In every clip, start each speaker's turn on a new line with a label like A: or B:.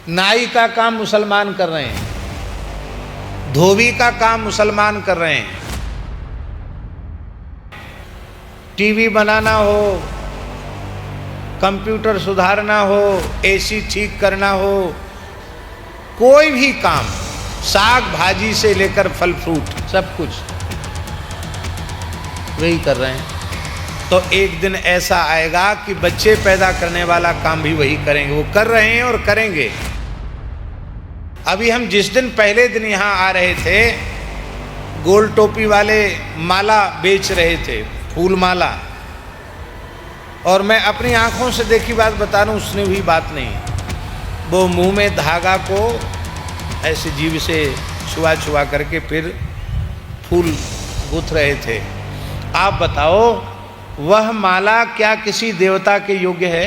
A: नाई का काम मुसलमान कर रहे हैं, धोबी का काम मुसलमान कर रहे हैं। टीवी बनाना हो, कंप्यूटर सुधारना हो, एसी ठीक करना हो, कोई भी काम, साग भाजी से लेकर फल फ्रूट सब कुछ वही कर रहे हैं। तो एक दिन ऐसा आएगा कि बच्चे पैदा करने वाला काम भी वही करेंगे। वो कर रहे हैं और करेंगे। अभी हम जिस दिन पहले दिन यहाँ आ रहे थे, गोल टोपी वाले माला बेच रहे थे, फूल माला, और मैं अपनी आंखों से देखी बात बता रहा हूँ, उसने हुई बात नहीं। वो मुंह में धागा को ऐसे जीभ से छुआ छुआ करके फिर फूल गुथ रहे थे। आप बताओ, वह माला क्या किसी देवता के योग्य है?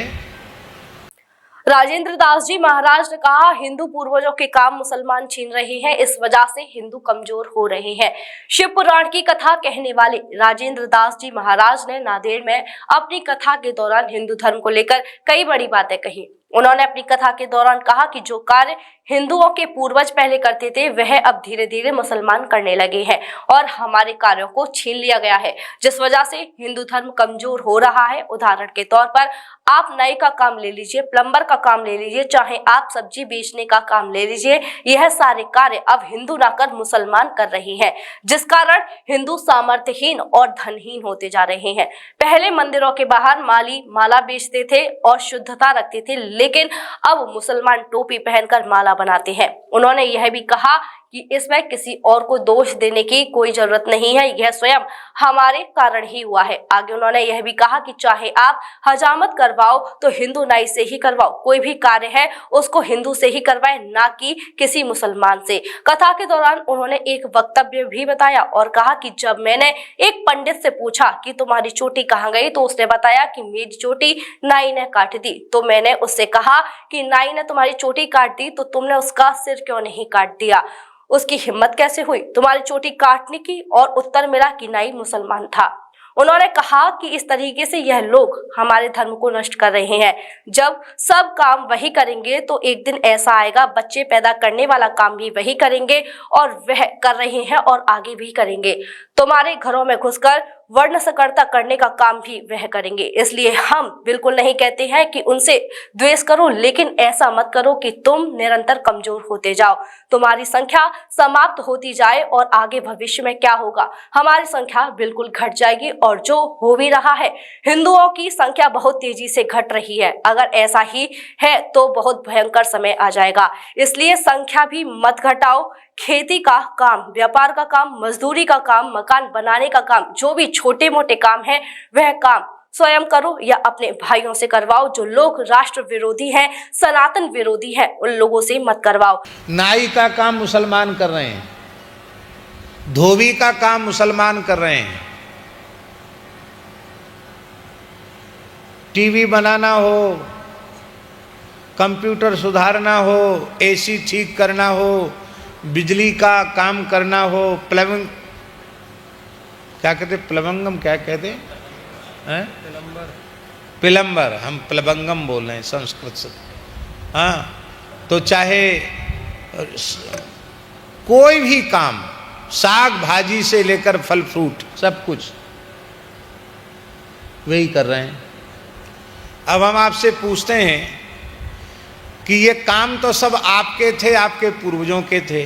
B: राजेंद्र दास जी महाराज ने कहा, हिंदू पूर्वजों के काम मुसलमान छीन रहे हैं, इस वजह से हिंदू कमजोर हो रहे हैं। शिव पुराण की कथा कहने वाले राजेंद्र दास जी महाराज ने नांदेड़ में अपनी कथा के दौरान हिंदू धर्म को लेकर कई बड़ी बातें कही। उन्होंने अपनी कथा के दौरान कहा कि जो कार्य हिंदुओं के पूर्वज पहले करते थे वह अब धीरे धीरे मुसलमान करने लगे हैं और हमारे कार्यों को छीन लिया गया है, जिस वजह से हिंदू धर्म कमजोर हो रहा है। उदाहरण के तौर पर आप नाई का काम ले लीजिए, प्लम्बर का काम ले लीजिए, चाहे आप सब्जी बेचने का काम ले लीजिए, यह सारे कार्य अब हिंदू ना कर मुसलमान कर रहे हैं, जिस कारण हिंदू सामर्थ्यहीन और धनहीन होते जा रहे हैं। पहले मंदिरों के बाहर माली माला बेचते थे और शुद्धता रखते थे, लेकिन अब मुसलमान टोपी पहनकर माला बनाते हैं। उन्होंने यह भी कहा कि इसमें किसी और को दोष देने की कोई जरूरत नहीं है, यह स्वयं हमारे कारण ही हुआ है। आगे उन्होंने यह भी कहा कि चाहे आप हजामत करवाओ तो हिंदू नाई से ही करवाओ, कोई भी कार्य है उसको हिंदू से ही करवाए, ना कि किसी मुसलमान से। कथा के दौरान उन्होंने एक वक्तव्य भी बताया और कहा कि जब मैंने एक पंडित से पूछा कि तुम्हारी चोटी कहाँ गई, तो उसने बताया कि मेरी चोटी नाई ने काट दी। तो मैंने उससे कहा कि नाई ने तुम्हारी चोटी काट दी तो तुमने उसका सिर क्यों नहीं काट दिया, उसकी हिम्मत कैसे हुई तुम्हारी चोटी काटने की? और उत्तर मिला कि नाई मुसलमान था। उन्होंने कहा कि इस तरीके से यह लोग हमारे धर्म को नष्ट कर रहे हैं। जब सब काम वही करेंगे तो एक दिन ऐसा आएगा, बच्चे पैदा करने वाला काम भी वही करेंगे और वह कर रहे हैं और आगे भी करेंगे। तुम्हारे घरों में घुसकर वर्ण सकरता करने का काम भी वह करेंगे। इसलिए हम बिल्कुल नहीं कहते हैं कि उनसे द्वेष करो, लेकिन ऐसा मत करो कि तुम निरंतर कमजोर होते जाओ, तुम्हारी संख्या समाप्त होती जाए और आगे भविष्य में क्या होगा, हमारी संख्या बिल्कुल घट जाएगी। और जो हो भी रहा है, हिंदुओं की संख्या बहुत तेजी से घट रही है। अगर ऐसा ही है तो बहुत भयंकर समय आ जाएगा। इसलिए संख्या भी मत घटाओ। खेती का काम, व्यापार का काम, मजदूरी का काम, मकान बनाने का काम, जो भी छोटे मोटे काम है वह काम स्वयं करो या अपने भाइयों से करवाओ। जो लोग राष्ट्र विरोधी हैं, सनातन विरोधी हैं, उन लोगों से मत करवाओ।
A: नाई का काम मुसलमान कर रहे हैं, धोबी का काम मुसलमान कर रहे हैं। टीवी बनाना हो, कंप्यूटर सुधारना हो, एसी ठीक करना हो, बिजली का काम करना हो, प्लम्बिंग, क्या कहते, प्लवंगम क्या कहते हैं, प्लम्बर, हम प्लवंगम बोल रहे हैं संस्कृत से। हाँ, तो चाहे कोई भी काम, साग भाजी से लेकर फल फ्रूट सब कुछ वही कर रहे हैं। अब हम आपसे पूछते हैं कि ये काम तो सब आपके थे, आपके पूर्वजों के थे,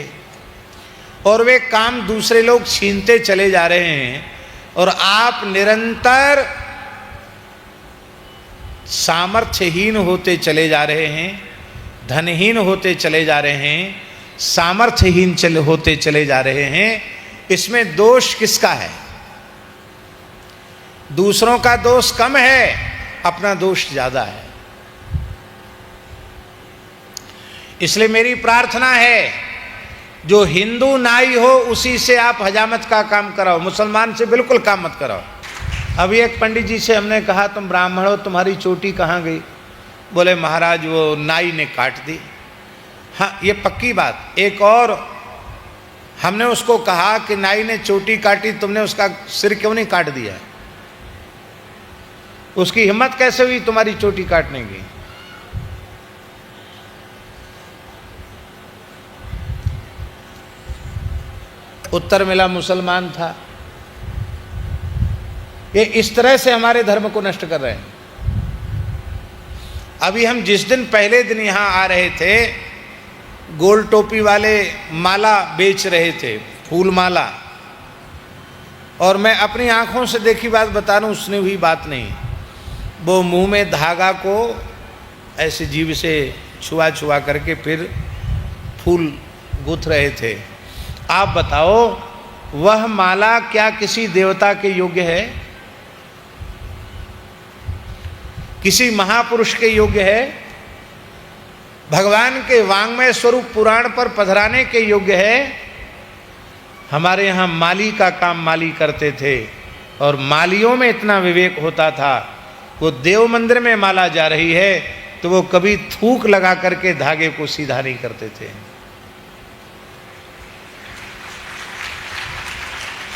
A: और वे काम दूसरे लोग छीनते चले जा रहे हैं, और आप निरंतर सामर्थ्यहीन होते चले जा रहे हैं, धनहीन होते चले जा रहे हैं, सामर्थ्यहीन होते चले जा रहे हैं। इसमें दोष किसका है? दूसरों का दोष कम है, अपना दोष ज्यादा है। इसलिए मेरी प्रार्थना है, जो हिंदू नाई हो उसी से आप हजामत का काम कराओ, मुसलमान से बिल्कुल काम मत कराओ। अभी एक पंडित जी से हमने कहा, तुम ब्राह्मण हो, तुम्हारी चोटी कहाँ गई? बोले महाराज वो नाई ने काट दी। हाँ, ये पक्की बात। एक और हमने उसको कहा कि नाई ने चोटी काटी, तुमने उसका सिर क्यों नहीं काट दिया? उसकी हिम्मत कैसे हुई तुम्हारी चोटी काटने की? उत्तर मिला मुसलमान था। ये इस तरह से हमारे धर्म को नष्ट कर रहे हैं। अभी हम जिस दिन पहले दिन यहाँ आ रहे थे, गोल टोपी वाले माला बेच रहे थे, फूल माला, और मैं अपनी आंखों से देखी बात बता रहा हूँ, उसने हुई बात नहीं। वो मुंह में धागा को ऐसे जीभ से छुआ छुआ करके फिर फूल गूंथ रहे थे। आप बताओ, वह माला क्या किसी देवता के योग्य है? किसी महापुरुष के योग्य है? भगवान के वांग्मय स्वरूप पुराण पर पधराने के योग्य है? हमारे यहाँ माली का काम माली करते थे, और मालियों में इतना विवेक होता था, वो देव मंदिर में माला जा रही है तो वो कभी थूक लगा करके धागे को सीधा नहीं करते थे।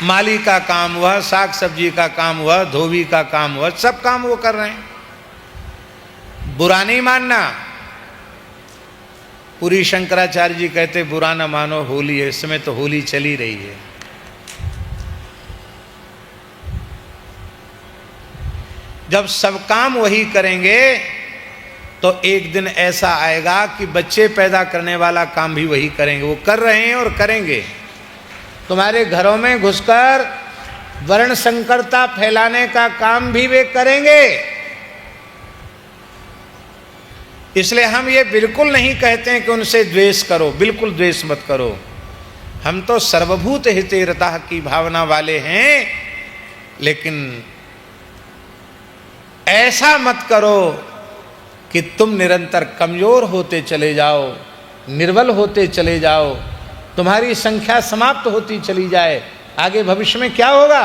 A: माली का काम हुआ, साग सब्जी का काम हुआ, धोबी का काम हुआ, सब काम वो कर रहे हैं। बुरा नहीं मानना। पूरी शंकराचार्य जी कहते बुरा न मानो होली है, इस समय तो होली चली रही है। जब सब काम वही करेंगे तो एक दिन ऐसा आएगा कि बच्चे पैदा करने वाला काम भी वही करेंगे। वो कर रहे हैं और करेंगे। तुम्हारे घरों में घुसकर वर्ण संकरता फैलाने का काम भी वे करेंगे। इसलिए हम ये बिल्कुल नहीं कहते हैं कि उनसे द्वेष करो, बिल्कुल द्वेष मत करो। हम तो सर्वभूत हिते रतः की भावना वाले हैं, लेकिन ऐसा मत करो कि तुम निरंतर कमजोर होते चले जाओ, निर्बल होते चले जाओ, तुम्हारी संख्या समाप्त होती चली जाए। आगे भविष्य में क्या होगा?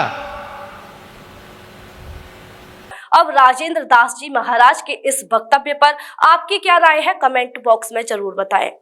B: अब राजेंद्र दास जी महाराज के इस वक्तव्य पर आपकी क्या राय है? कमेंट बॉक्स में जरूर बताएं।